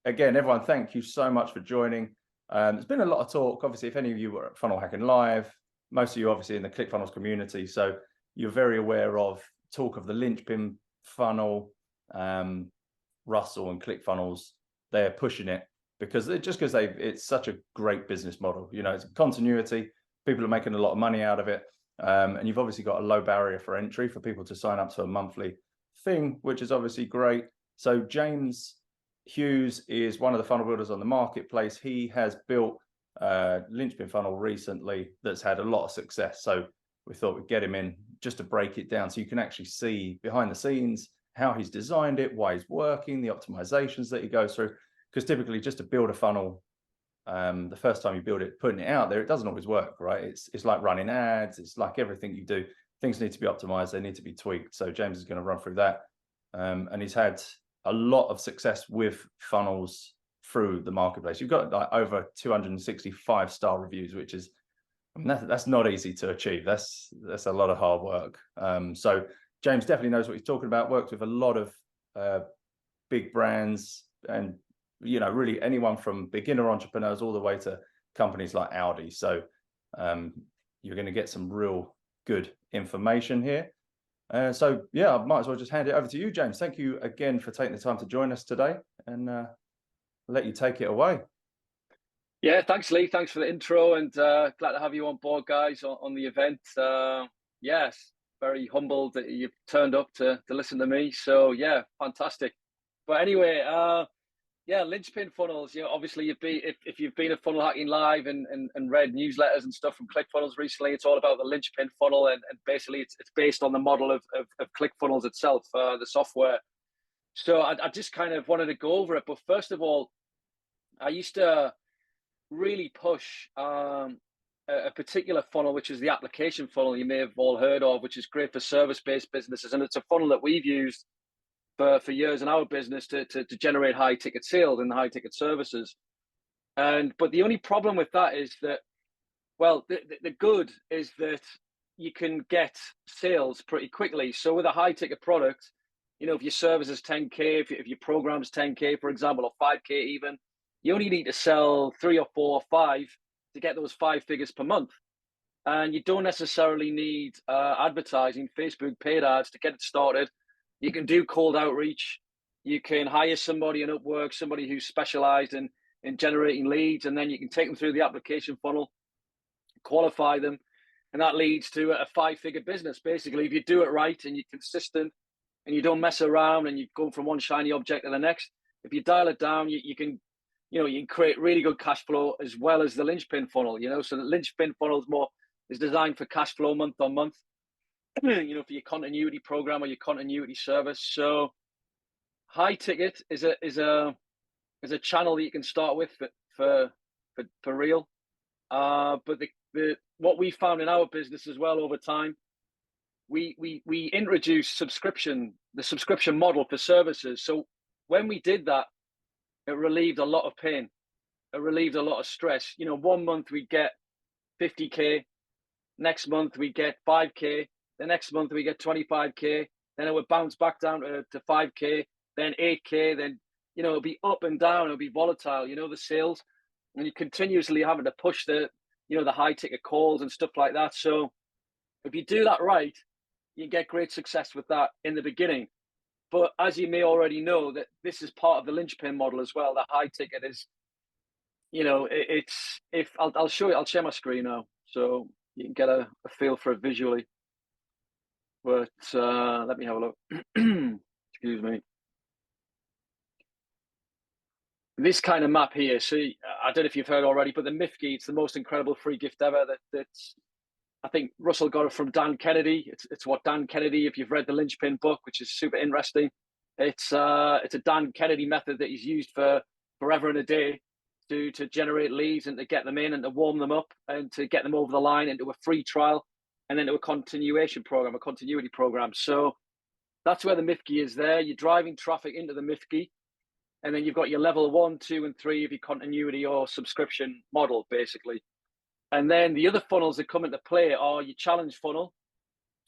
again, everyone, thank you so much for joining. There's been a lot of talk. Obviously, if any of you were at Funnel Hacking Live, most of you obviously in the ClickFunnels community, so you're very aware of talk of the Linchpin funnel. Russell and ClickFunnels, they're pushing it because it's such a great business model. You know, it's continuity. People are making a lot of money out of it, and you've obviously got a low barrier for entry for people to sign up to a monthly thing, which is obviously great. So James Hughes is one of the funnel builders on the marketplace. He has built a Linchpin funnel recently that's had a lot of success. So we thought we'd get him in just to break it down so you can actually see behind the scenes how he's designed it, why he's working, the optimizations that he goes through. Because typically just to build a funnel, the first time you build it, putting it out there, it doesn't always work, right? It's like running ads. It's like everything you do. Things need to be optimized. They need to be tweaked. So James is going to run through that. And he's had a lot of success with funnels through the marketplace. You've got like over 265 star reviews, which is, I mean, that's not easy to achieve. That's a lot of hard work. So James definitely knows what he's talking about. Works with a lot of big brands, and really anyone from beginner entrepreneurs all the way to companies like Audi. So you're going to get some real good information here. So yeah, I might as well just hand it over to you, James. Thank you again for taking the time to join us today, and I'll let you take it away. Yeah, thanks, Lee. Thanks for the intro, and glad to have you on board, guys, on the event. Yes, very humbled that you've turned up to listen to me. So yeah, fantastic. But anyway, yeah, Linchpin funnels. Obviously, if you've been at Funnel Hacking Live and read newsletters and stuff from ClickFunnels recently, it's all about the Linchpin funnel, and basically it's based on the model of ClickFunnels itself, the software. So I just kind of wanted to go over it. But first of all, I used to really push a particular funnel, which is the application funnel you may have all heard of, which is great for service-based businesses, and it's a funnel that we've used for years in our business to generate high ticket sales and high ticket services. But the only problem with that is that, well, the good is that you can get sales pretty quickly. So with a high ticket product, if your service is 10K, if your program's 10K, for example, or 5K even, you only need to sell 3 or 4 or 5 to get those 5 figures per month. And you don't necessarily need advertising, Facebook paid ads to get it started. You can do cold outreach. You can hire somebody in Upwork, somebody who's specialized in generating leads, and then you can take them through the application funnel, qualify them, and that leads to a 5-figure business. Basically, if you do it right and you're consistent and you don't mess around and you go from one shiny object to the next, if you dial it down, you can create really good cash flow as well as the Linchpin funnel. So the Linchpin funnel is designed for cash flow month on month. For your continuity program or your continuity service. So high ticket is a channel that you can start with for real. But what we found in our business as well over time, we introduced the subscription model for services. So when we did that, it relieved a lot of pain. It relieved a lot of stress. 1 month we'd get 50K, next month we get 5K. The next month we get 25K, then it would bounce back down to 5K, then 8K, then, it'll be up and down, it'll be volatile, the sales, and you're continuously having to push the high ticket calls and stuff like that. So if you do that right, you get great success with that in the beginning. But as you may already know, that this is part of the Linchpin model as well. The high ticket is, I'll show you, I'll share my screen now so you can get a feel for it visually. But let me have a look. Excuse me. This kind of map here. See, I don't know if you've heard already, but the Mifki, it's the most incredible free gift ever. That's I think Russell got it from Dan Kennedy. It's what Dan Kennedy, if you've read the Linchpin book, which is super interesting. It's a Dan Kennedy method that he's used for forever and a day to generate leads and to get them in and to warm them up and to get them over the line into a free trial and then to a continuity program. So that's where the Mifki is there. You're driving traffic into the Mifki, and then you've got your level 1, 2, and 3 of your continuity or subscription model, basically. And then the other funnels that come into play are your challenge funnel,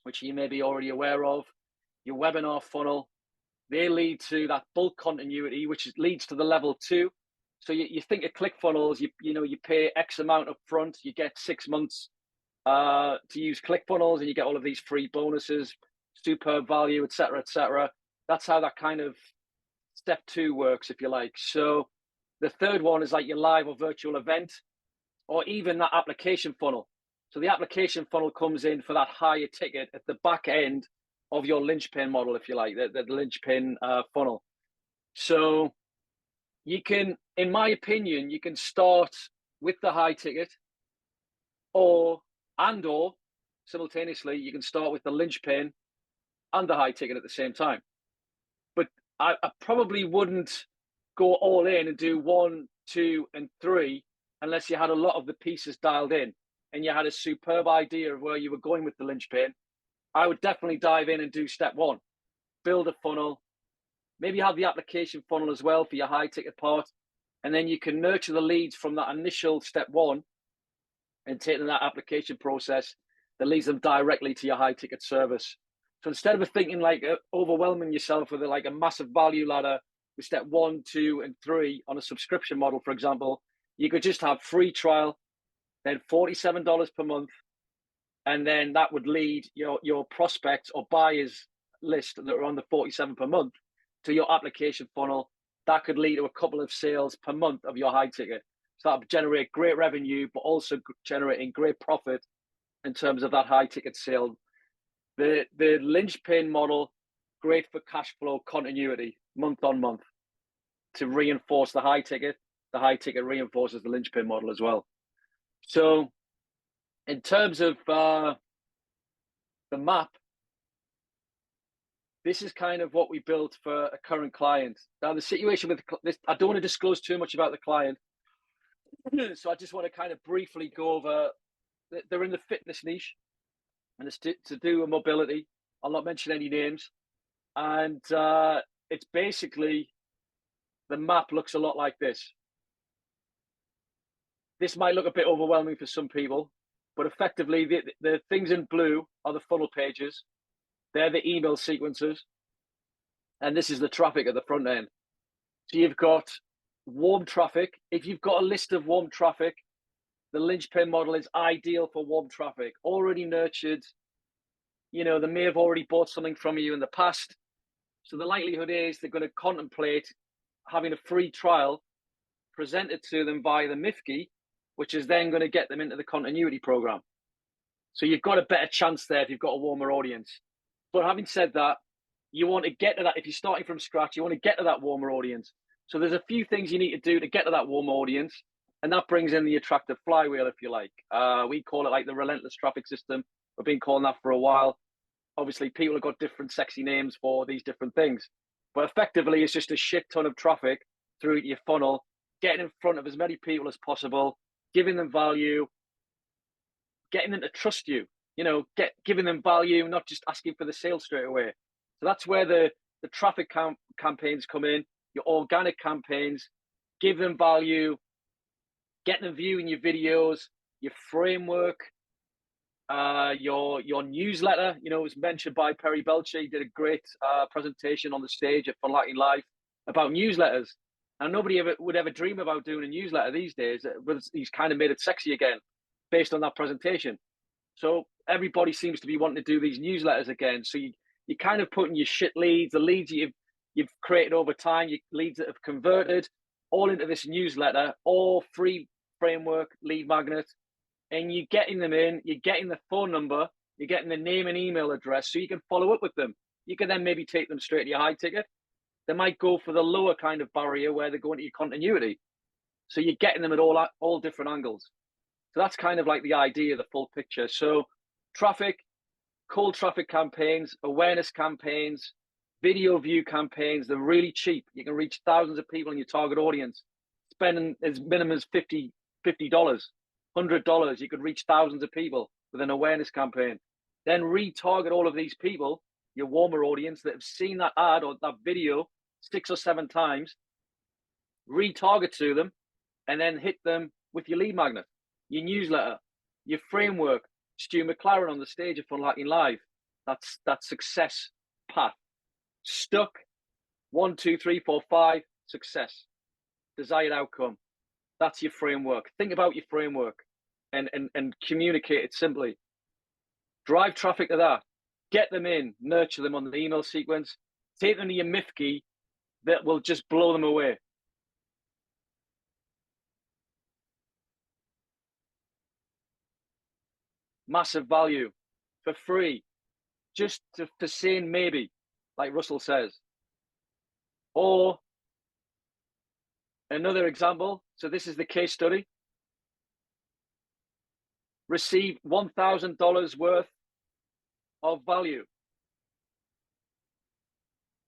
which you may be already aware of, your webinar funnel, they lead to that bulk continuity, which leads to the level 2. So you think of ClickFunnels, you pay X amount up front, you get 6 months to use ClickFunnels, and you get all of these free bonuses, superb value, etc., etc. That's how that kind of step 2 works, if you like. So the third one is like your live or virtual event, or even that application funnel. So the application funnel comes in for that higher ticket at the back end of your linchpin model, if you like, the linchpin funnel. So you can, in my opinion, you can start with the high ticket, or simultaneously, you can start with the linchpin and the high ticket at the same time. But I probably wouldn't go all in and do 1, 2, and 3 unless you had a lot of the pieces dialed in and you had a superb idea of where you were going with the linchpin. I would definitely dive in and do step 1, build a funnel, maybe have the application funnel as well for your high ticket part. And then you can nurture the leads from that initial step 1 and take them that application process that leads them directly to your high ticket service. So instead of thinking like overwhelming yourself with like a massive value ladder with step 1, 2, and 3 on a subscription model, for example, you could just have free trial, then $47 per month. And then that would lead your prospects or buyers list that are on the 47 per month to your application funnel. That could lead to a couple of sales per month of your high ticket. So that would generate great revenue, but also generating great profit in terms of that high ticket sale. The linchpin model, great for cash flow continuity month on month to reinforce the high ticket. The high ticket reinforces the linchpin model as well. So in terms of the map, this is kind of what we built for a current client. Now, the situation with this, I don't want to disclose too much about the client. So I just want to kind of briefly go over, they're in the fitness niche and it's to do with mobility. I'll not mention any names. And it's basically, the map looks a lot like this. This might look a bit overwhelming for some people, but effectively the things in blue are the funnel pages. They're the email sequences. And this is the traffic at the front end. So you've got warm traffic. If you've got a list of warm traffic, the linchpin model is ideal for warm traffic, already nurtured. They may have already bought something from you in the past. So the likelihood is they're going to contemplate having a free trial presented to them by the MIFKI, which is then going to get them into the continuity program. So you've got a better chance there if you've got a warmer audience. But having said that, you want to get to that. If you're starting from scratch, you want to get to that warmer audience. So there's a few things you need to do to get to that warmer audience. And that brings in the attractive flywheel, if you like. We call it like the relentless traffic system. We've been calling that for a while. Obviously, people have got different sexy names for these different things. But effectively, it's just a shit ton of traffic through your funnel, getting in front of as many people as possible, giving them value, getting them to trust you, giving them value, not just asking for the sale straight away. So that's where the traffic campaigns come in, your organic campaigns, give them value, get them viewing your videos, your framework, your newsletter. It was mentioned by Perry Belcher. He did a great presentation on the stage at Fun Lighting Live about newsletters. And nobody would ever dream about doing a newsletter these days, but he's kind of made it sexy again based on that presentation. So everybody seems to be wanting to do these newsletters again. So you're kind of putting your shit leads, the leads you've created over time, your leads that have converted, all into this newsletter, all free framework lead magnet, and you're getting them in, you're getting the phone number, you're getting the name and email address, so you can follow up with them. You can then maybe take them straight to your high ticket. They might go for the lower kind of barrier where they're going to your continuity. So you're getting them at all different angles. So that's kind of like the idea, the full picture. So traffic, cold traffic campaigns, awareness campaigns, video view campaigns, they're really cheap. You can reach thousands of people in your target audience. Spending as minimum as $50, $100, you could reach thousands of people with an awareness campaign. Then retarget all of these people, your warmer audience that have seen that ad or that video 6 or 7 times, retarget to them, and then hit them with your lead magnet, your newsletter, your framework. Stu McLaren on the stage of Fun Lighting Live. That's that success path. Stuck, 1, 2, 3, 4, 5, success, desired outcome. That's your framework. Think about your framework and communicate it simply. Drive traffic to that. Get them in, nurture them on the email sequence. Take them to your Mifki that will just blow them away. Massive value for free, just for saying maybe, like Russell says. Or another example. So this is the case study. Receive $1,000 worth of value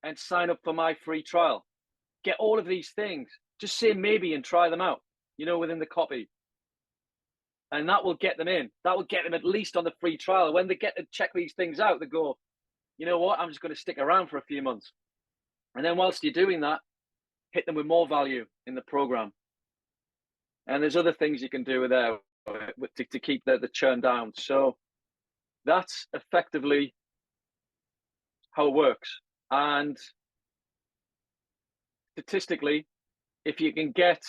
and sign up for my free trial. Get all of these things. Just say maybe and try them out, within the copy. And that will get them in. That will get them at least on the free trial. When they get to check these things out, they go, you know what, I'm just going to stick around for a few months. And then whilst you're doing that, hit them with more value in the program. And there's other things you can do with there to keep the churn down. So that's effectively how it works. And statistically, if you can get,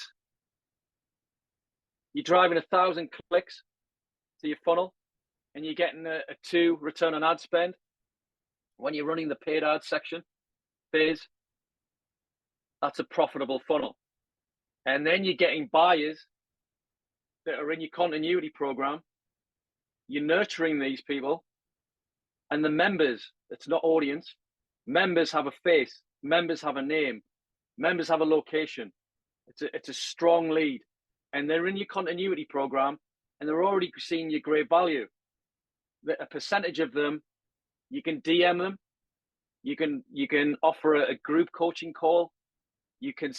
you're driving 1,000 clicks to your funnel and you're getting a 2 return on ad spend when you're running the paid ad section phase, that's a profitable funnel. And then you're getting buyers that are in your continuity program. You're nurturing these people, and the members, it's not audience, members have a face, members have a name, members have a location. It's a strong lead, and they're in your continuity program, and they're already seeing your great value. A percentage of them, you can DM them, you can offer a group coaching call, you can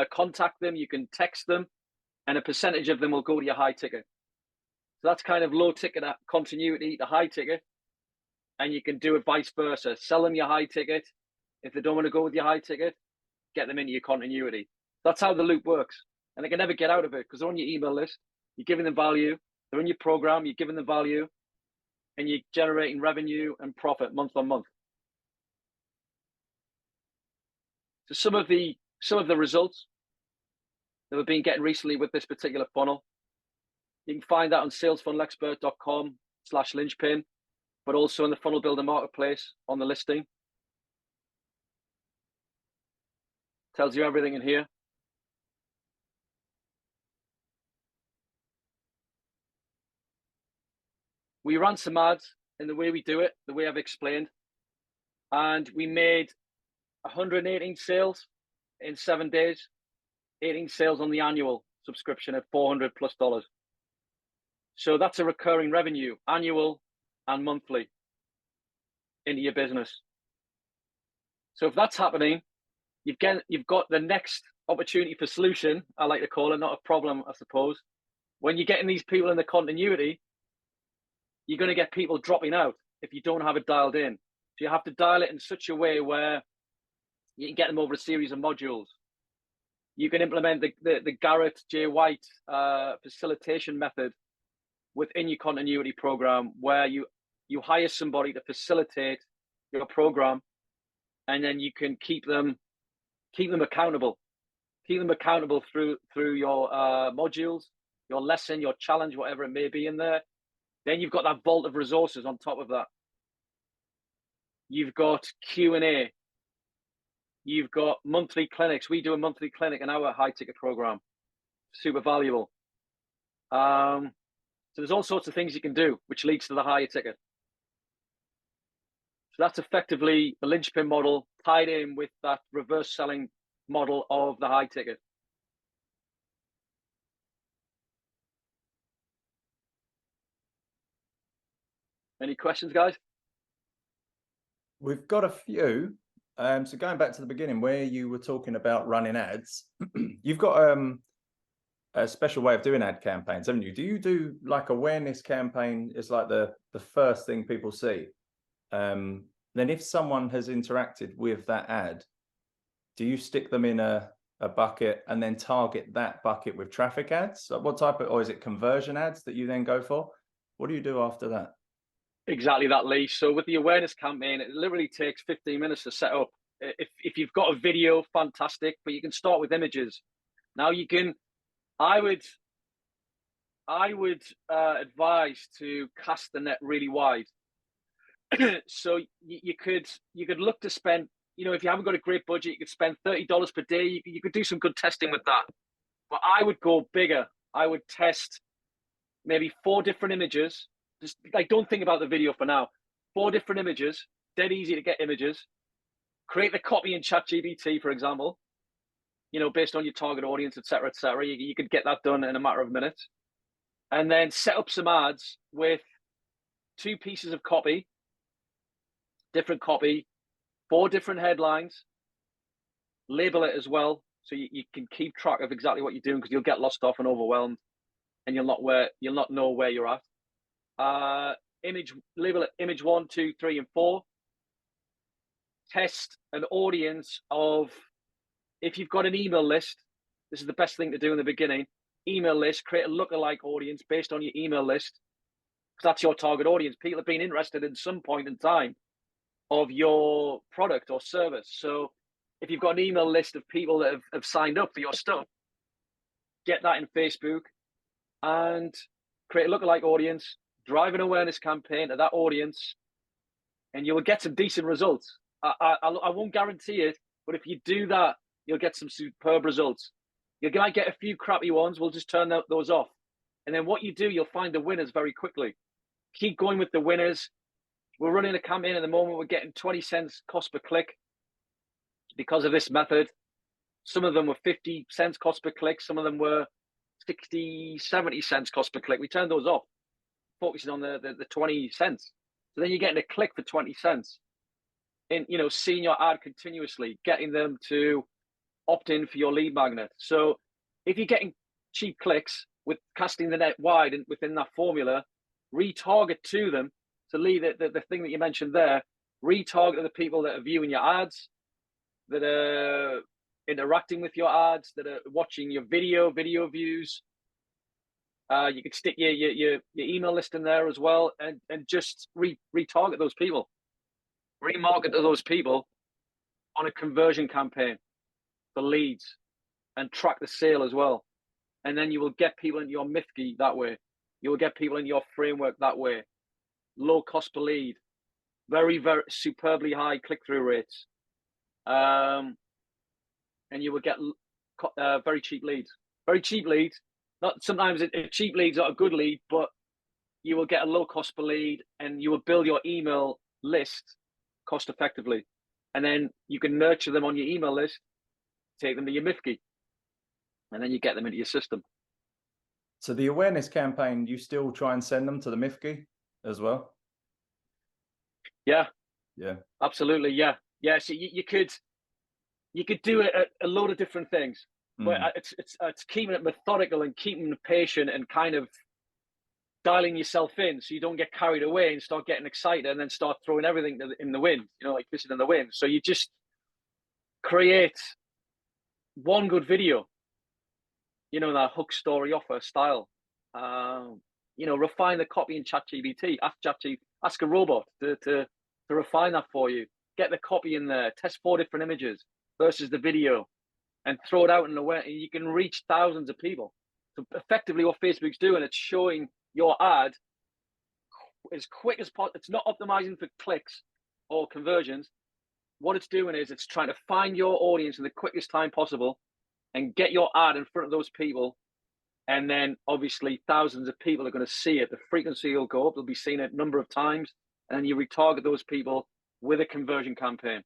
contact them, you can text them, and a percentage of them will go to your high ticket. So that's kind of low ticket continuity to high ticket, and you can do it vice versa. Sell them your high ticket. If they don't want to go with your high ticket, get them into your continuity. That's how the loop works, and they can never get out of it because they're on your email list. You're giving them value. They're in your program. You're giving them value, and you're generating revenue and profit month on month. So some of the results that we've been getting recently with this particular funnel, you can find that on salesfunnelexpert.com/linchpin, but also in the Funnel Builder Marketplace on the listing. Tells you everything in here. We ran some ads in the way we do it, the way I've explained, and we made 118 sales in 7 days, 18 sales on the annual subscription at $400+ So that's a recurring revenue, annual and monthly, into your business. So if that's happening, you've got the next opportunity for solution, I like to call it, not a problem, I suppose. When you're getting these people in the continuity, you're going to get people dropping out if you don't have it dialed in. So you have to dial it in such a way where you can get them over a series of modules. You can implement the Garrett J. White facilitation method within your continuity program, where you hire somebody to facilitate your program, and then you can keep them accountable. Keep them accountable through your modules, your lesson, your challenge, whatever it may be in there. Then you've got that vault of resources on top of that. You've got Q&A. You've got monthly clinics. We do a monthly clinic in our high ticket program. Super valuable. So there's all sorts of things you can do, which leads to the higher ticket. So that's effectively the Linchpin model tied in with that reverse selling model of the high ticket. Any questions, guys? We've got a few. So going back to the beginning where you were talking about running ads, you've got a special way of doing ad campaigns, haven't you? Do you do like awareness campaign is like the first thing people see? Then if someone has interacted with that ad, do you stick them in a bucket and then target that bucket with traffic ads? So what type of, or is it conversion ads that you then go for? What do you do after that? Exactly that, Lee. So with the awareness campaign, it literally takes 15 minutes to set up. If you've got a video, fantastic, but you can start with images. Now you can, I would advise to cast the net really wide. So you could look to spend, you know, if you haven't got a great budget, you could spend $30 per day. You could do some good testing with that. But I would go bigger. I would test maybe 4 different images. Just like, don't think about the video for now. 4 different images, dead easy to get images. Create the copy in ChatGPT, for example, you know, based on your target audience, et cetera, et cetera. You could get that done in a matter of minutes. And then set up some ads with 2 pieces of copy, different copy, 4 different headlines, label it as well. So you can keep track of exactly what you're doing, because you'll get lost off and overwhelmed and you'll not know where you're at. Label it image 1, 2, 3, and 4. Test an audience of, if you've got an email list, this is the best thing to do in the beginning. Email list, create a lookalike audience based on your email list, because that's your target audience. People have been interested in some point in time of your product or service. So if you've got an email list of people that have signed up for your stuff, get that in Facebook and create a lookalike audience, drive an awareness campaign to that audience, and you will get some decent results. I won't guarantee it, but if you do that, you'll get some superb results. You might get a few crappy ones. We'll just turn those off. And then what you do, you'll find the winners very quickly. Keep going with the winners. We're running a campaign at the moment. We're getting 20 cents cost per click because of this method. Some of them were 50 cents cost per click. Some of them were 60, 70 cents cost per click. We turned those off, focusing on the 20 cents. So then you're getting a click for 20 cents. And, you know, seeing your ad continuously, getting them to opt in for your lead magnet. So if you're getting cheap clicks with casting the net wide and within that formula, retarget to them. So Lee, the thing that you mentioned there, retarget to the people that are viewing your ads, that are interacting with your ads, that are watching your video views. You could stick your email list in there as well, and just retarget those people, remarket to those people on a conversion campaign for leads, and track the sale as well. And then you will get people into your Mifki that way. You will get people in your framework that way. Low cost per lead, very, very superbly high click-through rates. And you will get very cheap leads. Very cheap leads. Not sometimes cheap leads are a good lead, but you will get a low cost per lead, and you will build your email list cost effectively. And then you can nurture them on your email list, take them to your Mifki, and then you get them into your system. So the awareness campaign, you still try and send them to the Mifki as well? Yeah. Yeah. Absolutely. Yeah. Yeah. So you could do a load of different things, but it's keeping it methodical and keeping it patient and kind of dialing yourself in, so you don't get carried away and start getting excited and then start throwing everything in the wind, you know, like fishing in the wind. So you just create one good video, you know, that hook, story, offer style. You know, refine the copy in ChatGPT. Ask a robot to refine that for you. Get the copy in there. Test 4 different images versus the video, and throw it out in the way. And you can reach thousands of people. So effectively, what Facebook's doing, it's showing your ad as quick as possible. It's not optimizing for clicks or conversions. What it's doing is it's trying to find your audience in the quickest time possible and get your ad in front of those people. And then obviously thousands of people are going to see it. The frequency will go up. They'll be seeing it a number of times. And then you retarget those people with a conversion campaign.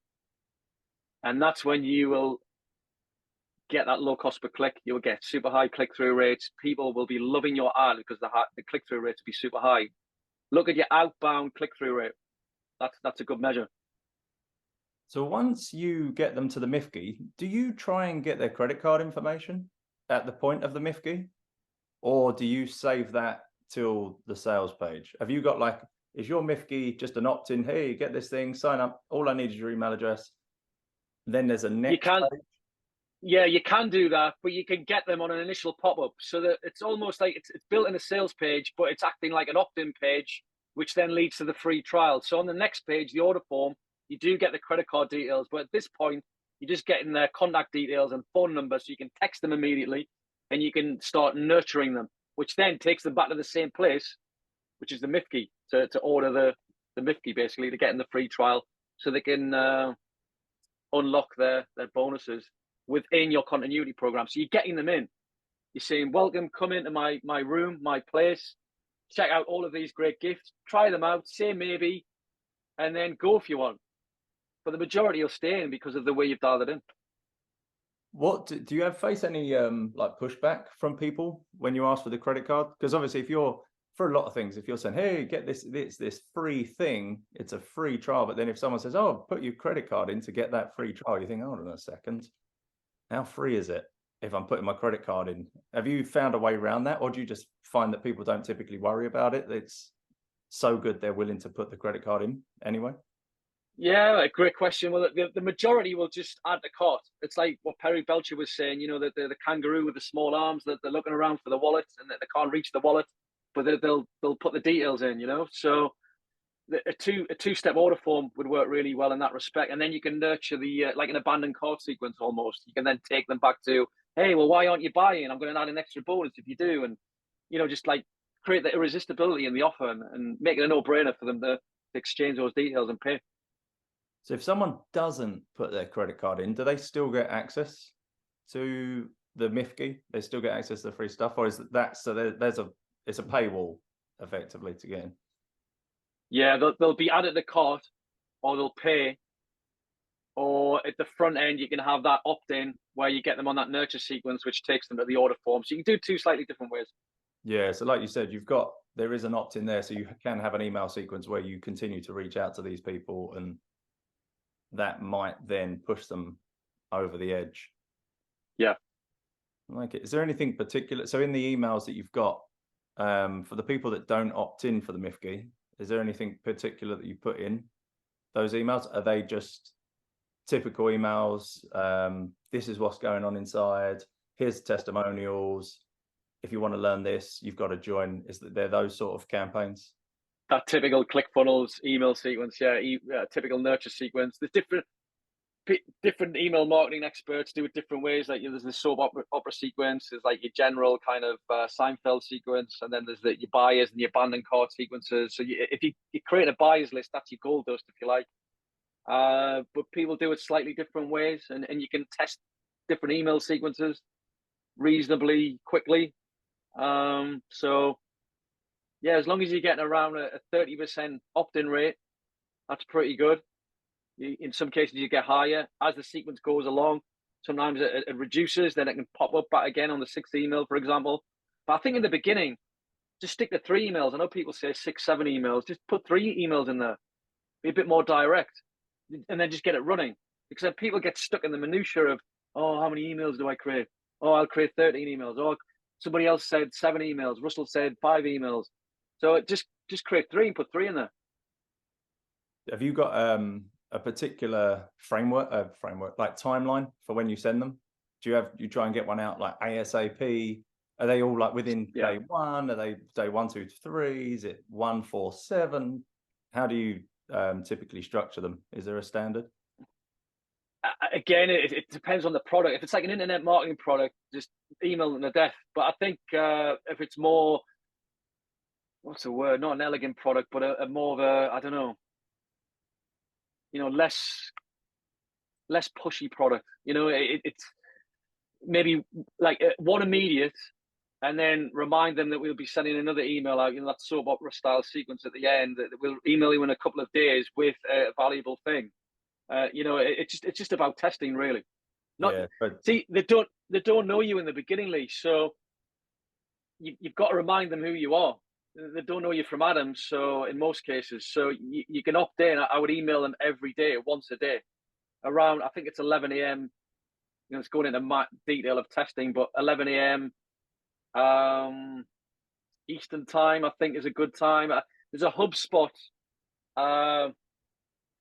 And that's when you will get that low cost per click. You'll get super high click-through rates. People will be loving your ad because the click-through rates will be super high. Look at your outbound click-through rate. That's a good measure. So once you get them to the Mifki, do you try and get their credit card information at the point of the Mifki? Or do you save that till the sales page? Have you got like, is your Mifki just an opt-in? Hey, get this thing, sign up. All I need is your email address. Then there's a next page. Yeah, you can do that, but you can get them on an initial pop-up, so that it's almost like it's built in a sales page, but it's acting like an opt-in page, which then leads to the free trial. So on the next page, the order form, You do get the credit card details, but at this point, you're just getting their contact details and phone number, so you can text them immediately, and you can start nurturing them, which then takes them back to the same place, which is the Mifki, to order the Mifki, basically, to get in the free trial, so they can unlock their bonuses within your continuity program. So you're getting them in. You're saying, welcome, come into my room, my place, check out all of these great gifts, try them out, say maybe, and then go if you want. But the majority will stay in because of the way you've dialed it in. What do you have face any like pushback from people when you ask for the credit card? Because obviously, if you're for a lot of things, if you're saying, "Hey, get this free thing," it's a free trial. But then if someone says, "Oh, put your credit card in to get that free trial," you think, "Hold on a second, how free is it if I'm putting my credit card in?" Have you found a way around that, or do you just find that people don't typically worry about it? It's so good they're willing to put the credit card in anyway. Yeah, a great question. Well, the majority will just add to cart. It's like what Perry Belcher was saying, you know, the kangaroo with the small arms, that they're looking around for the wallet and that they can't reach the wallet, but they'll put the details in, you know. So a two-step order form would work really well in that respect, and then you can nurture the like an abandoned cart sequence almost. You can then take them back to, hey, well, why aren't you buying? I'm going to add an extra bonus if you do, and you know, just like create the irresistibility in the offer and make it a no-brainer for them to exchange those details and pay. So if someone doesn't put their credit card in, do they still get access to the Mifki? They still get access to the free stuff, or is that so? It's a paywall effectively to get in. Yeah, they'll be added to cart, or they'll pay, or at the front end you can have that opt-in where you get them on that nurture sequence, which takes them to the order form. So you can do two slightly different ways. Yeah. So like you said, there is an opt in there, so you can have an email sequence where you continue to reach out to these people, and that might then push them over the edge. Yeah. I like it. Is there anything particular? So in the emails that you've got, for the people that don't opt in for the Mifki, is there anything particular that you put in those emails? Are they just typical emails? This is what's going on inside. Here's testimonials. If you want to learn this, you've got to join. Is that they're those sort of campaigns? That typical ClickFunnels email sequence, typical nurture sequence. There's different email marketing experts do it different ways. Like, you know, there's the soap opera sequence. There's like your general kind of Seinfeld sequence, and then there's your buyers and your abandoned cart sequences. So if you create a buyers list, that's your gold dust, if you like. But people do it slightly different ways, and you can test different email sequences reasonably quickly. So yeah, as long as you're getting around a 30% opt-in rate, that's pretty good. In some cases, you get higher as the sequence goes along. Sometimes it reduces, then it can pop up back again on the sixth email, for example. But I think in the beginning, just stick to 3 emails. I know people say 6, 7 emails. Just put 3 emails in there. Be a bit more direct, and then just get it running. Because then people get stuck in the minutiae of, oh, how many emails do I create? Oh, I'll create 13 emails. Oh, somebody else said 7 emails. Russell said 5 emails. So just create 3 and put 3 in there. Have you got a particular framework like timeline for when you send them? Do you try and get one out like ASAP? Are they all like within day 1? Are they day 1, 2, 3? Is it 1, 4, 7? How do you typically structure them? Is there a standard? Again, it depends on the product. If it's like an internet marketing product, just email them to death. But I think if it's more, what's the word? Not an elegant product, but a more of a, I don't know, you know, less pushy product. You know, it's maybe like one immediate, and then remind them that we'll be sending another email out, you know, that soap opera style sequence at the end, that we'll email you in a couple of days with a valuable thing. You know, it's just about testing, really. See, they don't know you in the beginning, Lee. So you've got to remind them who you are. They don't know you from Adam, so in most cases, so you can opt in. I would email them every day, once a day, around, I think it's 11 a.m. You know, it's going into detail of testing, but 11 a.m. Eastern time, I think, is a good time. There's a HubSpot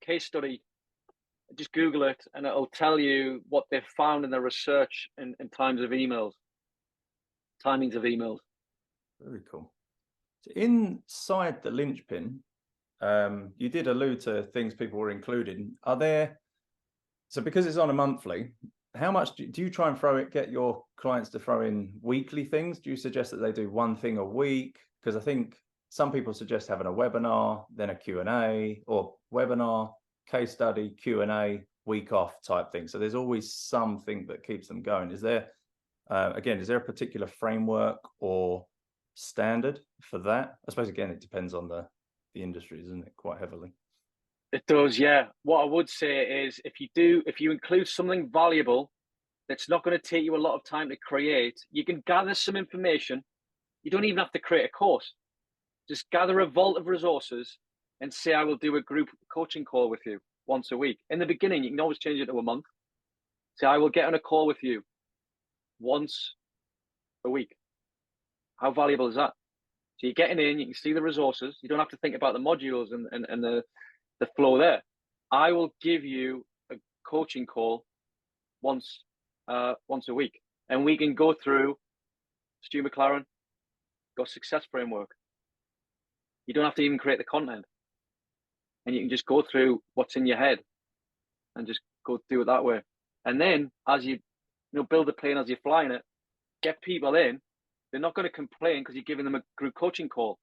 case study. Just Google it, and it'll tell you what they've found in their research in timings of emails. Very cool. So inside the Linchpin, you did allude to things people were including. Are there, so because it's on a monthly, how much do you try and get your clients to throw in weekly things? Do you suggest that they do one thing a week? Because I think some people suggest having a webinar, then a Q&A, or webinar, case study, Q&A, week off type thing. So there's always something that keeps them going. Is there, again, is there a particular framework or standard for that? I suppose, again, it depends on the industry, isn't it, quite heavily? It does, yeah. What I would say is if you include something valuable that's not going to take you a lot of time to create, you can gather some information. You don't even have to create a course. Just gather a vault of resources and say, I will do a group coaching call with you once a week. In the beginning, you can always change it to a month. Say, I will get on a call with you once a week. How valuable is that? So you're getting in, you can see the resources. You don't have to think about the modules and the flow there. I will give you a coaching call once a week, and we can go through Stu McLaren, your success framework. You don't have to even create the content, and you can just go through what's in your head and just go do it that way. And then as you build the plane as you're flying it, get people in. They're not going to complain because you're giving them a group coaching call.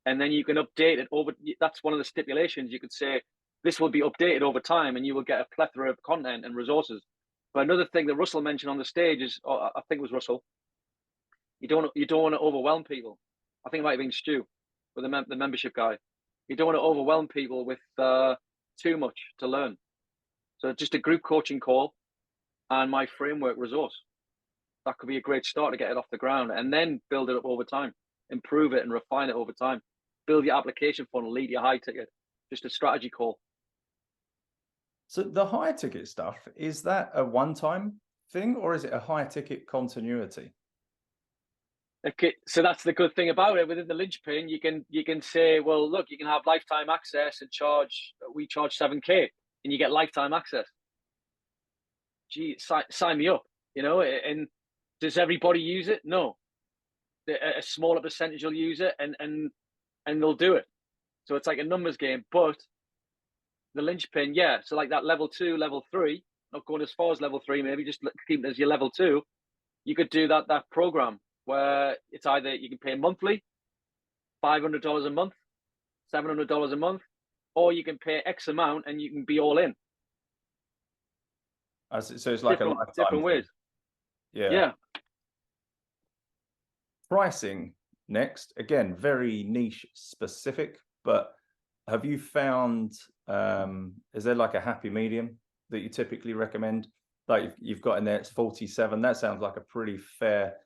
And then you can update it over. That's one of the stipulations. You could say this will be updated over time, and you will get a plethora of content and resources. But another thing that Russell mentioned on the stage is, I think it was Russell. You don't want to overwhelm people. I think it might have been Stu, with the membership guy. You don't want to overwhelm people with too much to learn. So just a group coaching call and my framework resource. That could be a great start to get it off the ground, and then build it up over time, improve it and refine it over time. Build your application funnel, lead your high ticket, just a strategy call. So the high ticket stuff, is that a one-time thing or is it a high ticket continuity? Okay, so that's the good thing about it. Within the Linchpin, you can say, well, look, you can have lifetime access and we charge 7K and you get lifetime access. Gee, sign me up, and does everybody use it? No. A smaller percentage will use it and they'll do it. So it's like a numbers game, but the Linchpin, yeah. So like that level 2, level 3, not going as far as level 3, maybe just keep it as your level 2. You could do that program where it's either you can pay monthly, $500 a month, $700 a month, or you can pay X amount and you can be all in. So it's like different ways. Yeah. Pricing next, again, very niche specific, but have you found, is there like a happy medium that you typically recommend? Like you've got in there, it's 47. That sounds like a pretty fair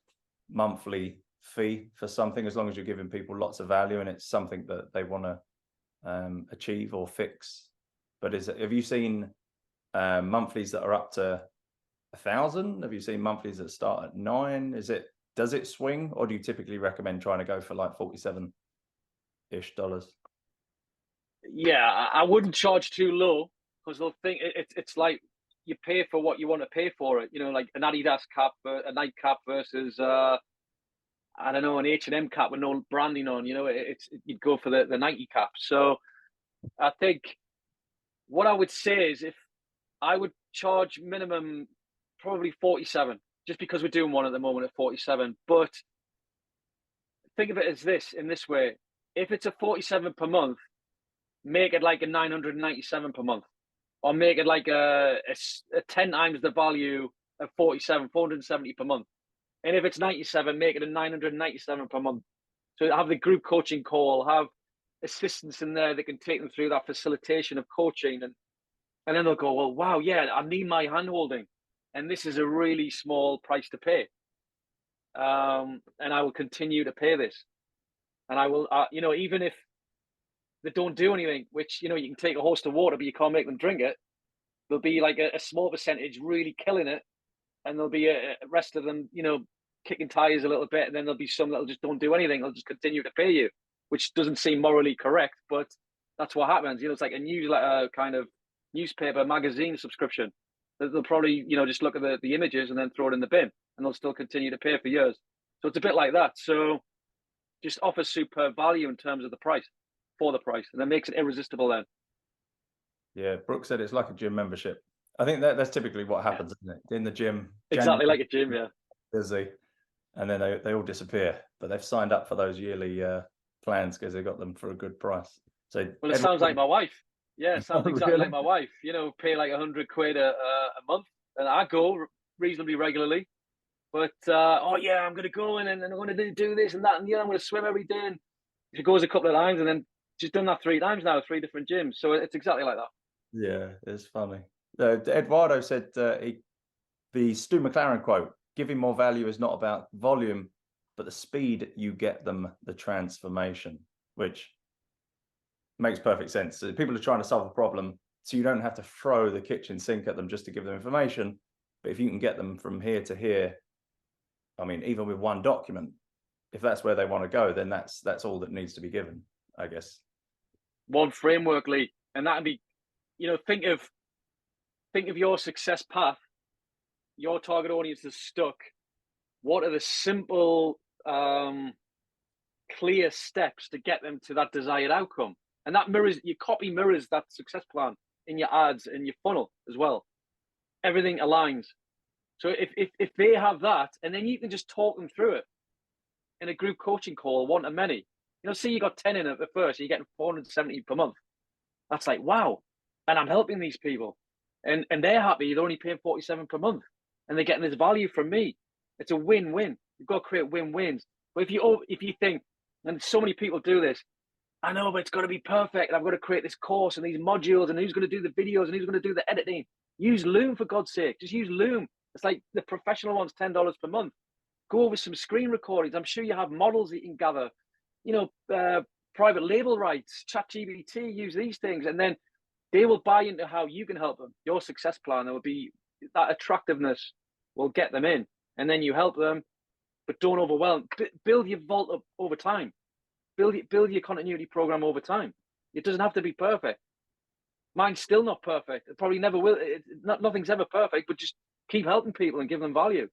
monthly fee for something, as long as you're giving people lots of value and it's something that they want to achieve or fix. But have you seen monthlies that are up to 1,000? Have you seen monthlies that start at 9? Does it swing, or do you typically recommend trying to go for like $47-ish? Yeah, I wouldn't charge too low because they'll think it's like you pay for what you want to pay for it. Like an Adidas cap, a Nike cap versus I don't know, an H&M cap with no branding on. You'd go for the Nike cap. So I think what I would say is if I would charge minimum probably 47, just because we're doing one at the moment at 47. But think of it as in this way: if it's a 47 per month, make it like a 997 per month, or make it like a 10 times the value of 47, 470 per month. And if it's 97, make it a 997 per month. So have the group coaching call, have assistants in there that can take them through that facilitation of coaching, and then they'll go, well, wow, yeah, I need my hand holding, and this is a really small price to pay. And I will continue to pay this. And I will, even if they don't do anything, which, you can take a horse to water, but you can't make them drink it. There'll be like a small percentage really killing it. And there'll be a rest of them, kicking tires a little bit. And then there'll be some that'll just don't do anything. They'll just continue to pay you, which doesn't seem morally correct, but that's what happens. It's like a newsletter kind of newspaper magazine subscription. They'll probably, just look at the images and then throw it in the bin, and they'll still continue to pay for years. So it's a bit like that. So just offer superb value in terms of the price. for the price, and that makes it irresistible then. Yeah, Brooke said it's like a gym membership. I think that's typically what happens, isn't it? In the gym, Exactly like a gym, yeah. busy, and then they all disappear. But they've signed up for those yearly plans because they got them for a good price. So Well, it sounds like my wife. Yeah, it sounds exactly really? like my wife. You know, pay like 100 quid a month, and I go reasonably regularly. But oh yeah, I'm going to go in and I'm going to do this and that, and yeah, I'm going to swim every day. And she goes a couple of times, and then she's done that 3 times now, 3 different gyms. So it's exactly like that. Yeah, it's funny. Eduardo said the Stu McLaren quote: "Giving more value is not about volume, but the speed you get them the transformation," which makes perfect sense. So people are trying to solve a problem, so you don't have to throw the kitchen sink at them just to give them information. But if you can get them from here to here, I mean, even with one document, if that's where they want to go, then that's all that needs to be given, I guess. One framework, Lee, and that'd be, you know, think of your success path. Your target audience is stuck. What are the simple, clear steps to get them to that desired outcome? And that mirrors, your copy mirrors that success plan in your ads, in your funnel as well. Everything aligns. So if they have that, and then you can just talk them through it in a group coaching call, one to many. You know, see you got 10 in at the first, you're getting 470 per month. That's like, wow. And I'm helping these people. And they're happy, they're only paying 47 per month. And they're getting this value from me. It's a win-win. You've got to create win-wins. But if you think, and so many people do this, I know, but it's got to be perfect. And I've got to create this course and these modules, and who's going to do the videos and who's going to do the editing. Use Loom, for God's sake. Just use Loom. It's like the professional one's $10 per month. Go over some screen recordings. I'm sure you have models that you can gather. You know, private label rights, ChatGPT, use these things. And then they will buy into how you can help them. Your success plan, there will be that attractiveness will get them in. And then you help them, but don't overwhelm. Build your vault up over time. Build your continuity program over time. It doesn't have to be perfect. Mine's still not perfect. It probably never will. Nothing's ever perfect, but just keep helping people and give them value.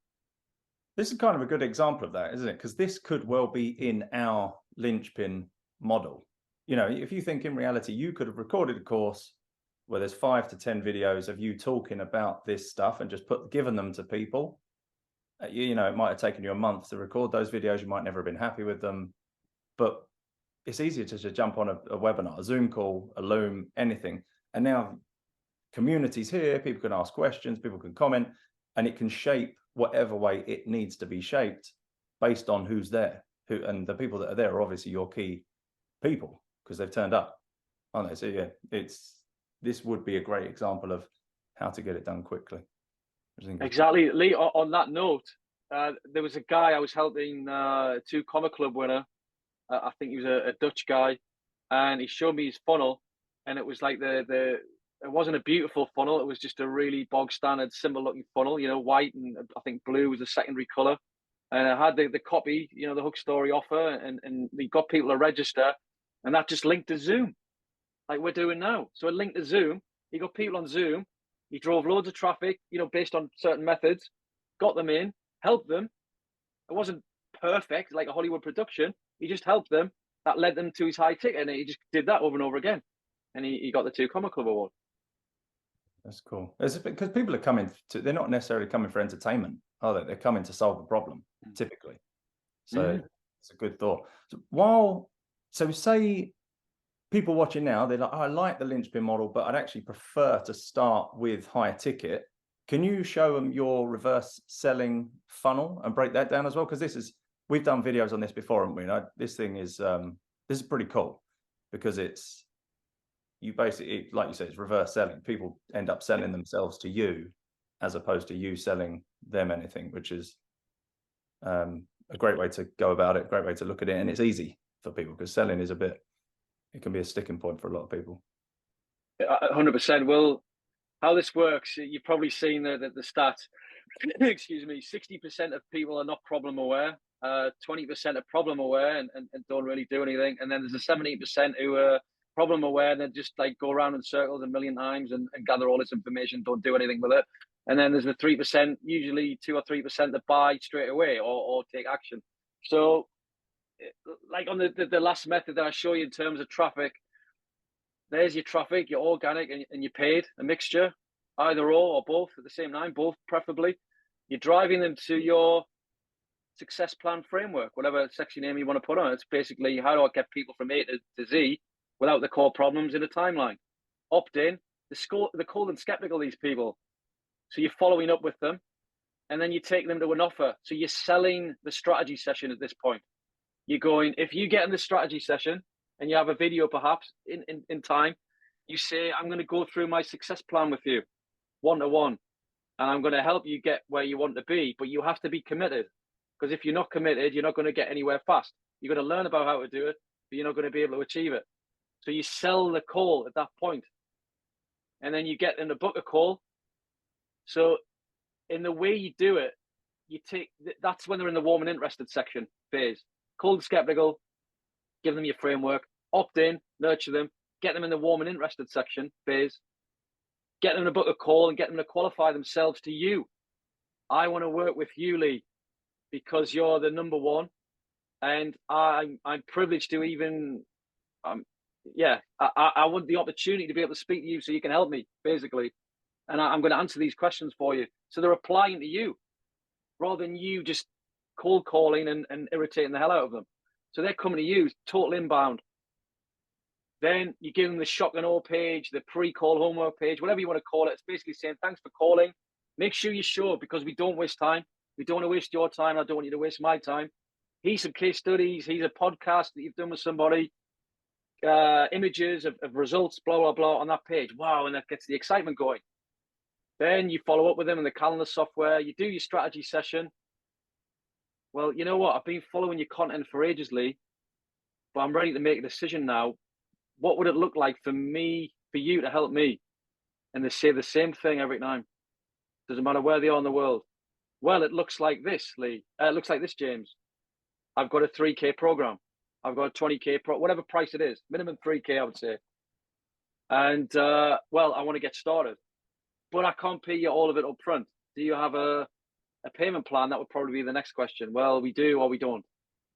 This is kind of a good example of that, isn't it? Because this could well be in our Linchpin model. You know, if you think in reality, you could have recorded a course where there's 5 to 10 videos of you talking about this stuff and just given them to people. You know, it might have taken you a month to record those videos. You might never have been happy with them, but it's easier to just jump on a webinar, a Zoom call, a Loom, anything. And now community's here, people can ask questions, people can comment, and it can shape whatever way it needs to be shaped based on who's there. And the people that are there are obviously your key people because they've turned up, aren't they? So yeah, this would be a great example of how to get it done quickly. Exactly, Lee. On that note, there was a guy I was helping, 2 Comma Club winner. I think he was a Dutch guy, and he showed me his funnel, and it was like it wasn't a beautiful funnel. It was just a really bog standard, simple looking funnel. You know, white and I think blue was the secondary color. And I had the copy, you know, the hook story offer, and we got people to register, and that just linked to Zoom, like we're doing now. So it linked to Zoom. He got people on Zoom. He drove loads of traffic, you know, based on certain methods, got them in, helped them. It wasn't perfect like a Hollywood production. He just helped them. That led them to his high ticket, and he just did that over and over again. And he got the 2 Comma Club award. That's cool. It's because people are coming they're not necessarily coming for entertainment, are they? They're coming to solve a problem, typically. So it's a good thought. So say people watching now, they're like, oh, I like the Linchpin model, but I'd actually prefer to start with higher ticket. Can you show them your reverse selling funnel and break that down as well? Because we've done videos on this before, haven't we? This thing is this is pretty cool because you basically, like you said, it's reverse selling. People end up selling themselves to you as opposed to you selling them anything, which is a great way to go about it, great way to look at it. And it's easy for people because selling is it can be a sticking point for a lot of people. 100%. Well, how this works, you've probably seen the stats. Excuse me, 60% of people are not problem aware, 20% are problem aware and don't really do anything. And then there's a 17% who are problem aware and then just like go around in circles a million times and gather all this information, don't do anything with it. And then there's the 3%, usually 2 or 3% that buy straight away or take action. So like on the last method that I show you in terms of traffic, there's your traffic, your organic and your paid, a mixture, either or both at the same time, both preferably. You're driving them to your success plan framework, whatever section name you want to put on it. It's basically, how do I get people from A to Z without the core problems in a timeline? Opt in. They're cold and skeptical, these people. So you're following up with them, and then you take them to an offer. So you're selling the strategy session at this point. You're going, if you get in the strategy session and you have a video perhaps in time, you say, I'm going to go through my success plan with you, one-to-one, and I'm going to help you get where you want to be, but you have to be committed. Because if you're not committed, you're not going to get anywhere fast. You're going to learn about how to do it, but you're not going to be able to achieve it. So you sell the call at that point, and then you get them to book a call. So in the way you do it, that's when they're in the warm and interested section phase. Cold and skeptical, give them your framework, opt in, nurture them, get them in the warm and interested section phase, get them to book a call and get them to qualify themselves to you. I want to work with you, Lee, because you're the number one, and I'm privileged to even, I want the opportunity to be able to speak to you so you can help me, basically. And I'm going to answer these questions for you. So they're applying to you rather than you just cold calling and irritating the hell out of them. So they're coming to you, total inbound. Then you give them the shock and awe page, the pre-call homework page, whatever you want to call it. It's basically saying, thanks for calling. Make sure you show, because we don't waste time. We don't want to waste your time. I don't want you to waste my time. Here's some case studies. Here's a podcast that you've done with somebody. Images of results, blah, blah, blah on that page. Wow, and that gets the excitement going. Then you follow up with them in the calendar software. You do your strategy session. Well, you know what? I've been following your content for ages, Lee, but I'm ready to make a decision now. What would it look like for you to help me? And they say the same thing every time. Doesn't matter where they are in the world. Well, it looks like this, Lee. It looks like this, James. I've got a 3K program. I've got a 20K whatever price it is, minimum 3K, I would say. And well, I want to get started, but I can't pay you all of it up front. Do you have a payment plan? That would probably be the next question. Well, we do or we don't,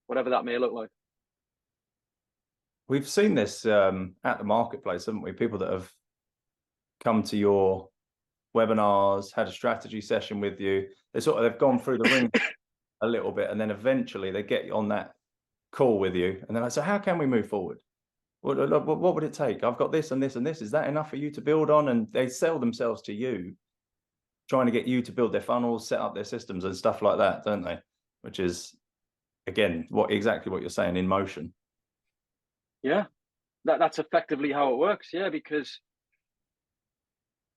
whatever that may look like. We've seen this at the marketplace, haven't we? People that have come to your webinars, had a strategy session with you. They've gone through the ring a little bit, and then eventually they get on that call with you, and they're like, so how can we move forward? What would it take? I've got this and this and this. Is that enough for you to build on? And they sell themselves to you, trying to get you to build their funnels, set up their systems and stuff like that, don't they? Which is, again, exactly what you're saying, in motion. Yeah, that's effectively how it works. Yeah, because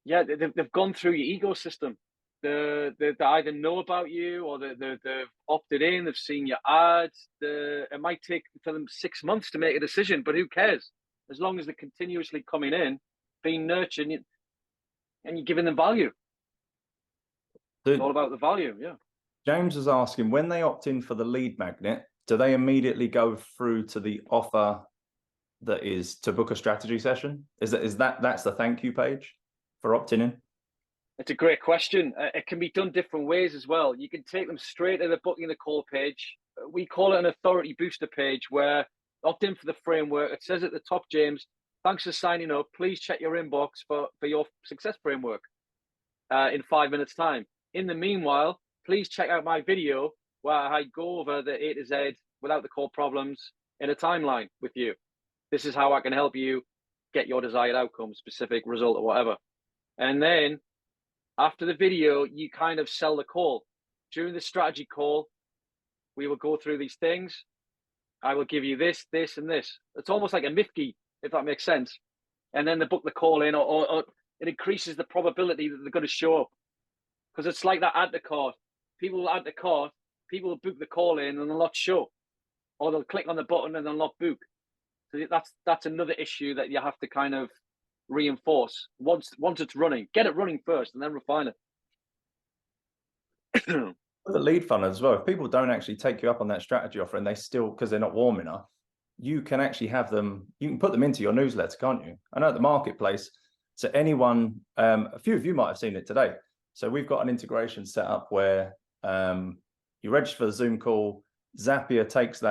they've gone through your ecosystem. They either know about you or they've opted in. They've seen your ads. It might take for them 6 months to make a decision, but who cares? As long as they're continuously coming in, being nurtured, and you're giving them value. It's all about the value. Yeah. James was asking, when they opt in for the lead magnet, do they immediately go through to the offer that is to book a strategy session? That's the thank you page for opting in? It's a great question. It can be done different ways as well. You can take them straight to the booking the call page. We call it an authority booster page, where opt in for the framework. It says at the top, James, thanks for signing up. Please check your inbox for your success framework in 5 minutes time. In the meanwhile, please check out my video where I go over the A to Z without the core problems in a timeline with you. This is how I can help you get your desired outcome, specific result or whatever. And then after the video, you kind of sell the call. During the strategy call, we will go through these things. I will give you this, this, and this. It's almost like a Mifki, if that makes sense. And then they book the call in, or it increases the probability that they're going to show up. Because it's like that add to cart. People will add to cart, people will book the call in and they'll not show. Or they'll click on the button and they'll not book. So that's another issue that you have to kind of reinforce once it's running. Get it running first and then refine it. The lead funnel as well. If people don't actually take you up on that strategy offer and they still, because they're not warm enough, you can actually have them, you can put them into your newsletter, can't you? I know at the marketplace, so anyone, a few of you might have seen it today. So we've got an integration set up where you register for the Zoom call, Zapier takes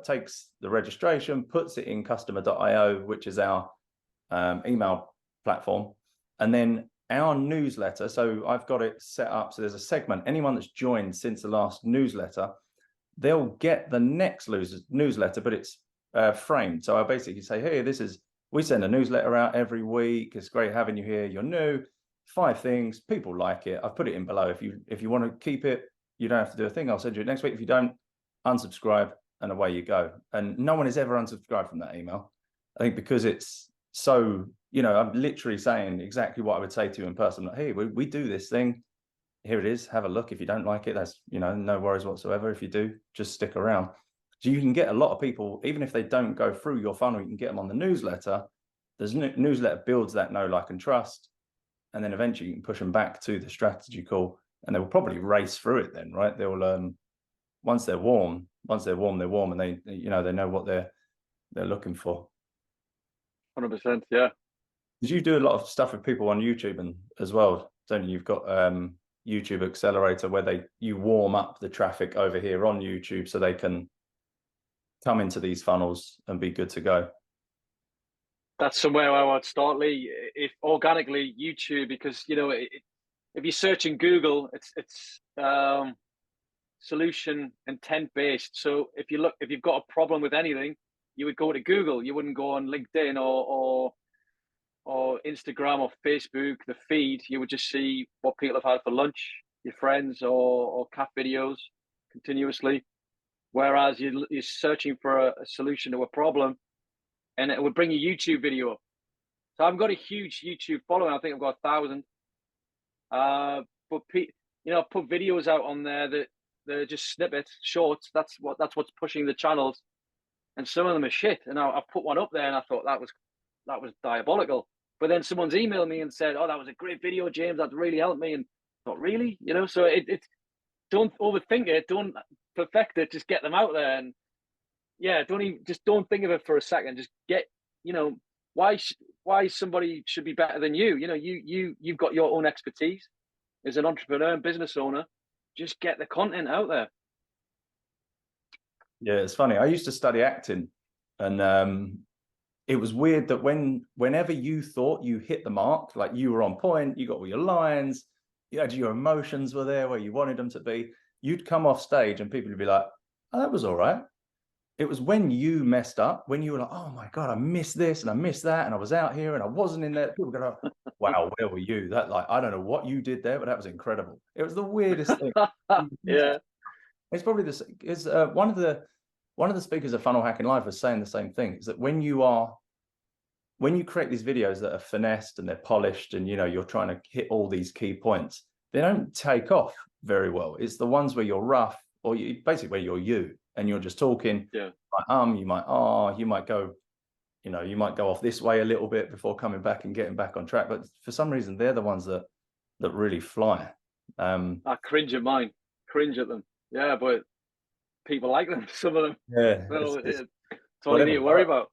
takes the registration, puts it in customer.io, which is our email platform, and then our newsletter. So I've got it set up so there's a segment. Anyone that's joined since the last newsletter, they'll get the next newsletter, but it's framed. So I basically say, hey, we send a newsletter out every week. It's great having you here. You're new. 5 things. People like it. I've put it in below. If you want to keep it, you don't have to do a thing. I'll send you it next week. If you don't, unsubscribe, and away you go. And no one is ever unsubscribed from that email. I think because it's so, I'm literally saying exactly what I would say to you in person. Like, hey, we do this thing. Here it is. Have a look. If you don't like it, that's, no worries whatsoever. If you do, just stick around. So you can get a lot of people, even if they don't go through your funnel, you can get them on the newsletter. The newsletter builds that know, like, and trust. And then eventually you can push them back to the strategy call, and they will probably race through it then, right? They'll, once they're warm, they're warm, and they know what they're looking for. 100%, yeah. Did you do a lot of stuff with people on YouTube and as well? Don't you've got YouTube Accelerator where you warm up the traffic over here on YouTube so they can come into these funnels and be good to go? That's somewhere I would start, Lee. If organically YouTube, because if you search in Google, it's solution intent based. So if you've got a problem with anything, you would go to Google. You wouldn't go on LinkedIn or Instagram or Facebook, the feed. You would just see what people have had for lunch, your friends, or cat videos continuously. Whereas you're searching for a solution to a problem, and it would bring a YouTube video up. So I've got a huge YouTube following. I think I've got 1,000. But put videos out on there that they're just snippets, shorts. That's what's pushing the channels, and some of them are shit. And I put one up there, and I thought that was diabolical. But then someone's emailed me and said, "Oh, that was a great video, James. That really helped me." And I thought, really, so it's don't overthink it, don't perfect it, just get them out there. And yeah, don't think of it for a second. Just get, why somebody should be better than you. You've got your own expertise as an entrepreneur and business owner. Just get the content out there. Yeah, it's funny. I used to study acting, and it was weird that whenever you thought you hit the mark, like you were on point, you got all your lines, your emotions were there where you wanted them to be, you'd come off stage and people would be like, "Oh, that was all right." It was when you messed up, when you were like, "Oh my God, I missed this and I missed that, and I was out here and I wasn't in there." People go, "Wow, where were you?" That, like, I don't know what you did there, but that was incredible. It was the weirdest thing. Yeah. It's probably this is one of the speakers of Funnel Hacking Live was saying the same thing, is that when you create these videos that are finessed and they're polished and you're trying to hit all these key points, they don't take off very well. It's the ones where you're rough, or basically where you're you and you're just talking. Yeah. You might you might go, you might go off this way a little bit before coming back and getting back on track. But for some reason, they're the ones that really fly. I cringe at mine. Cringe at them. Yeah, but people like them. Some of them. Yeah, So it's all you need to worry about.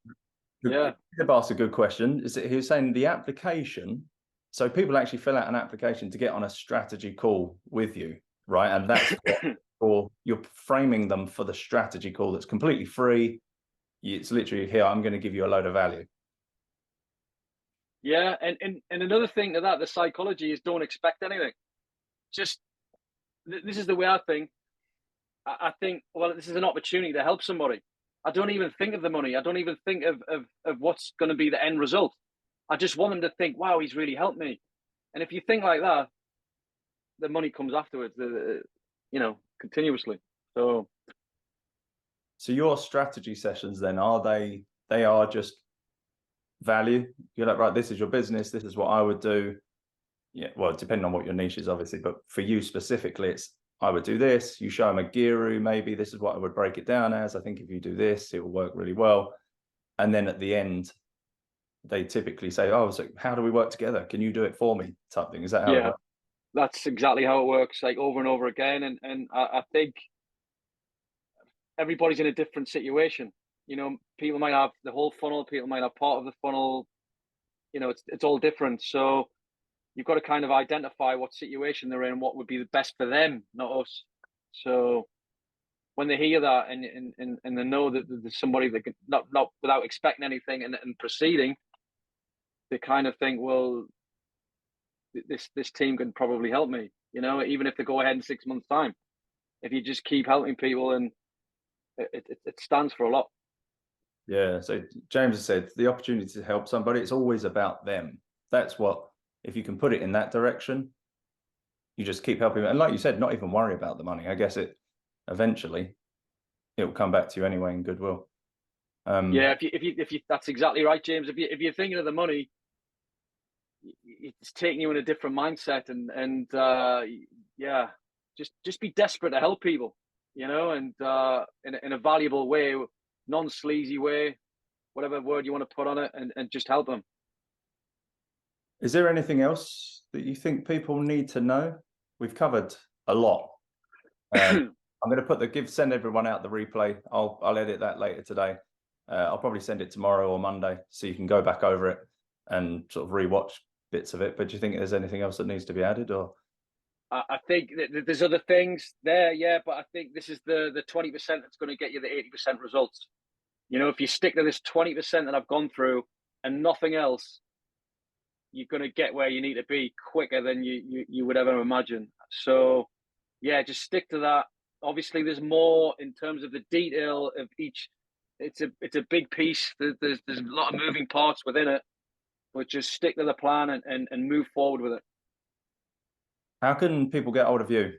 Yeah. I've asked a good question. He was saying the application. So people actually fill out an application to get on a strategy call with you, right? And that's or you're framing them for the strategy call that's completely free. It's literally, here, I'm going to give you a load of value. Yeah, and another thing to that, the psychology is don't expect anything. Just this is the way I think. I think, well, this is an opportunity to help somebody. I don't even think of the money. I don't even think of what's going to be the end result. I just want them to think, wow, he's really helped me. And if you think like that, the money comes afterwards, continuously. So your strategy sessions then, they are just value? You're like, right, this is your business. This is what I would do. Yeah, well, depending on what your niche is, obviously, but for you specifically, it's, I would do this. You show them a guru, maybe this is what I would break it down as. I think if you do this, it will work really well. And then at the end, they typically say, "Oh, so how do we work together? Can you do it for me?" type thing. Is that how it works? That's exactly how it works, like over and over again. And I think everybody's in a different situation. People might have the whole funnel, people might have part of the funnel. It's all different. So you've got to kind of identify what situation they're in, what would be the best for them, not us. So when they hear that and they know that there's somebody that can, not without expecting anything and proceeding, they kind of think, well, this team can probably help me, even if they go ahead in 6 months' time. If you just keep helping people, and it stands for a lot. Yeah. So James has said the opportunity to help somebody, it's always about them. That's what, if you can put it in that direction, you just keep helping. And like you said, not even worry about the money. I guess eventually it will come back to you anyway in goodwill. Yeah, if you that's exactly right, James. If you're thinking of the money, it's taking you in a different mindset, and yeah, just be desperate to help people, and in a valuable way, non-sleazy way, whatever word you want to put on it, and just help them. Is there anything else that you think people need to know? We've covered a lot. I'm going to send everyone out the replay. I'll edit that later today. I'll probably send it tomorrow or Monday, so you can go back over it and sort of rewatch bits of it. But do you think there's anything else that needs to be added, or? I think that there's other things there, yeah, but I think this is the 20% that's going to get you the 80% results. If you stick to this 20% that I've gone through and nothing else, you're going to get where you need to be quicker than you would ever imagine. So, yeah, just stick to that. Obviously, there's more in terms of the detail of each. It's a big piece. There's a lot of moving parts within it, but just stick to the plan and move forward with it. How can people get hold of you?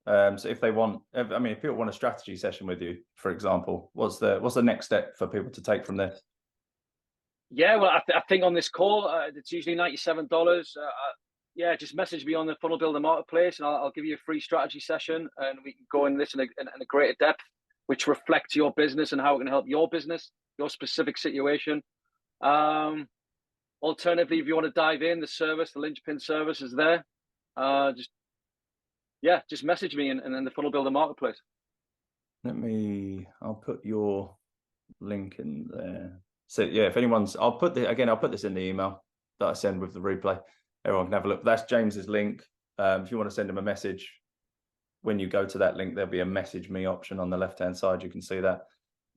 So if people want a strategy session with you, for example, what's the next step for people to take from this? Yeah, well, I think on this call, it's usually $97. Yeah, just message me on the Funnel Builder Marketplace, and I'll give you a free strategy session, and we can go in this in a greater depth, which reflects your business and how it can help your business, your specific situation. Alternatively, if you want to dive in, the Linchpin service is there. Just message me and then the Funnel Builder Marketplace. I'll put your link in there. So yeah, if anyone's, I'll put this in the email that I send with the replay. Everyone can have a look. That's James's link. If you want to send him a message, when you go to that link, there'll be a message me option on the left-hand side. You can see that.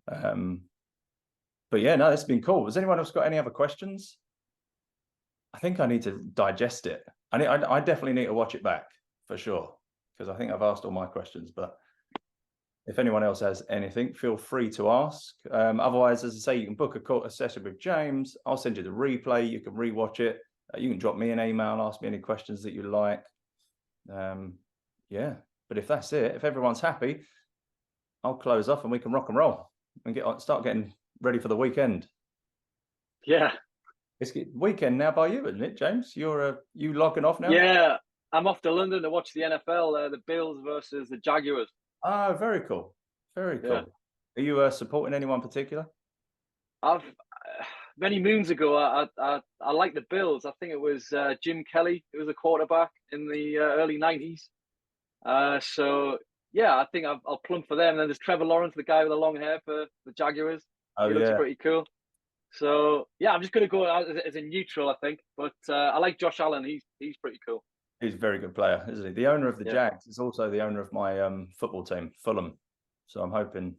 But yeah, no, it's been cool. Has anyone else got any other questions? I think I need to digest it. I definitely need to watch it back for sure, because I think I've asked all my questions, but if anyone else has anything, feel free to ask. Otherwise, as I say, you can book a session with James. I'll send you the replay. You can rewatch it. You can drop me an email, ask me any questions that you like. Yeah, but if that's it, if everyone's happy, I'll close off and we can rock and roll and start getting ready for the weekend. Yeah. It's weekend now by you, isn't it, James? You logging off now? Yeah, I'm off to London to watch the NFL, the Bills versus the Jaguars. Oh, very cool. Very cool. Yeah. Are you supporting anyone particular? Many moons ago, I liked the Bills. I think it was Jim Kelly who was a quarterback in the early 90s. So, yeah, I think I'll plump for them. And then there's Trevor Lawrence, the guy with the long hair for the Jaguars. Oh, he looks pretty cool. So, yeah, I'm just going to go out as a neutral, I think. But I like Josh Allen. He's pretty cool. He's a very good player, isn't he? The owner of the Jags is also the owner of my football team, Fulham. So I'm hoping.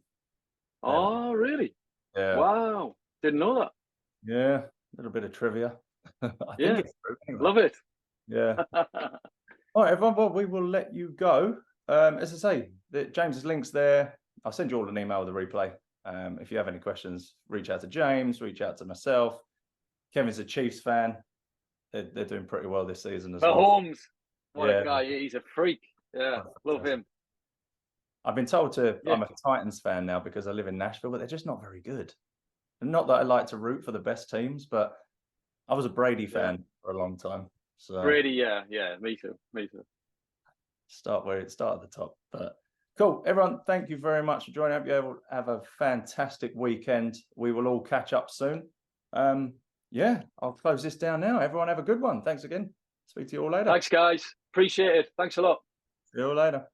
Oh, really? Yeah. Wow. Didn't know that. Yeah. A little bit of trivia. I think it's true anyway. Love it. Yeah. All right, everyone. Well, we will let you go. As I say, James's link's there. I'll send you all an email with the replay. If you have any questions, reach out to James, reach out to myself. Kevin's a Chiefs fan. They're doing pretty well this season as well. Holmes. What a guy. He's a freak. Yeah, love him. I've been told I'm a Titans fan now because I live in Nashville, but they're just not very good. And not that I like to root for the best teams, but I was a Brady fan for a long time. So Brady, yeah, me too. Start at the top. But cool. Everyone, thank you very much for joining. I hope you have a fantastic weekend. We will all catch up soon. Yeah, I'll close this down now. Everyone have a good one. Thanks again. Speak to you all later. Thanks, guys. Appreciate it. Thanks a lot. See you all later.